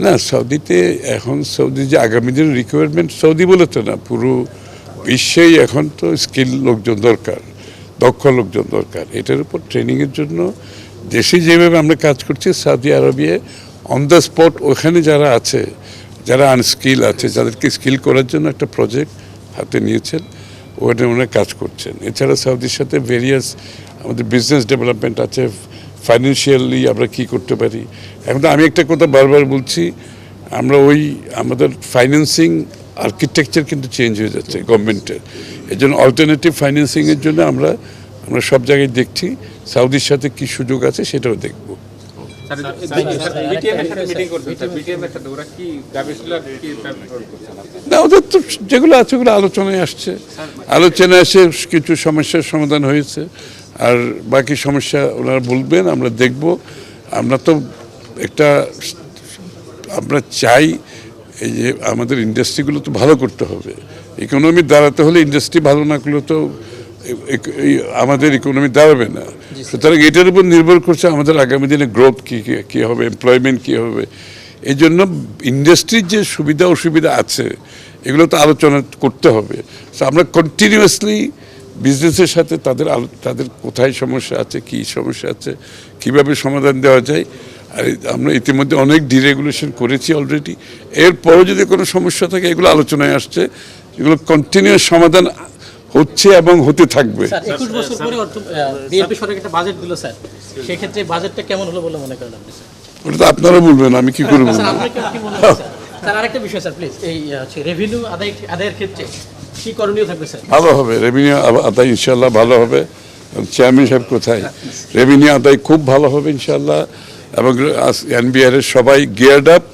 না, সৌদিতে এখন সৌদি যে আগামী দিনের রিকোয়ারমেন্ট সৌদি বলে তো না, পুরো বিশ্বেই এখন তো স্কিল লোকজন দরকার, দক্ষ লোকজন দরকার। এটার উপর ট্রেনিংয়ের জন্য দেশে যেভাবে আমরা কাজ করছি, সৌদি আরবিয়ে অন দ্য স্পট ওখানে যারা আছে, যারা আনস্কিল আছে, যাদেরকে স্কিল করার জন্য একটা প্রজেক্ট হাতে নিয়েছেন, ওখানে ওনারা কাজ করছেন। এছাড়া সৌদির সাথে ভেরিয়াস আমাদের বিজনেস ডেভেলপমেন্ট আছে, ফাইন্যান্সিয়ালি আমরা কি করতে পারি। এখন তো আমি একটা কথা বারবার বলছি, আমরা আমাদের ফাইন্যান্সিং আর্কিটেকচার কিন্তু চেঞ্জ হয়ে যাচ্ছে গভর্নমেন্টের। এই জন্য অল্টারনেটিভ ফাইন্যান্সিংয়ের জন্য আমরা সব জায়গায় দেখছি, সৌদির সাথে কি সুযোগ আছে সেটাও দেখব। না, ওদের তো যেগুলো আছে ওগুলো আলোচনায় আসছে, আলোচনায় এসে কিছু সমস্যার সমাধান হয়েছে, আর বাকি সমস্যা ওনারা বলবেন, আমরা দেখব। আমরা তো আমরা চাই এই যে আমাদের ইন্ডাস্ট্রিগুলো তো ভালো করতে হবে। ইকোনমি দাঁড়াতে হলে ইন্ডাস্ট্রি ভালো না করলে তো আমাদের ইকোনমি দাঁড়াবে না। সুতরাং এটার উপর নির্ভর করছে আমাদের আগামী দিনে গ্রোথ কী হবে, এমপ্লয়মেন্ট কী হবে। এই জন্য ইন্ডাস্ট্রির যে সুবিধা অসুবিধা আছে এগুলো তো আলোচনা করতে হবে। তো আমরা কন্টিনিউয়াসলি বিজনেসের সাথে তাদের কোথায় সমস্যা আছে, কী সমস্যা আছে, কীভাবে সমাধান দেওয়া যায়। আর আমরা ইতিমধ্যে অনেক ডিরেগুলেশন করেছি অলরেডি। এরপরও যদি কোনো সমস্যা থাকে এগুলো আলোচনায় আসছে, এগুলো কন্টিনিউয়াস সমাধান হচ্ছে এবং হতে থাকবে। 21 বছর পরে বিএনপি সরকার একটা বাজেট দিল স্যার, সেই ক্ষেত্রে বাজেটটা কেমন হলো বলে মনে করেন আপনি? ওটা তো আপনারা বলবেন, আমি কি করব। স্যার আরেকটা বিষয় স্যার প্লিজ, এই রেভিনিউ আদায়ের ক্ষেত্রে কি করণীয় থাকবে স্যার? ভালো হবে রেভিনিউ আদায়, ইনশাল্লাহ ভালো হবে। চেয়ারম্যান সাহেব কোথায়, রেভিনিউ আদায় খুব ভালো হবে ইনশাল্লাহ। এবং এনবিআর এর সবাই গিয়ার্ড আপ,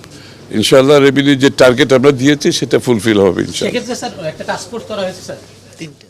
ইনশাল্লাহ রেভিনিউ যে টার্গেট আমরা দিয়েছি সেটা ফুলফিল হবে ইনশাল্লাহ। সেক্ষেত্রে স্যার একটা টাস্ক ফোর্স করা হয়েছে স্যার 3টে।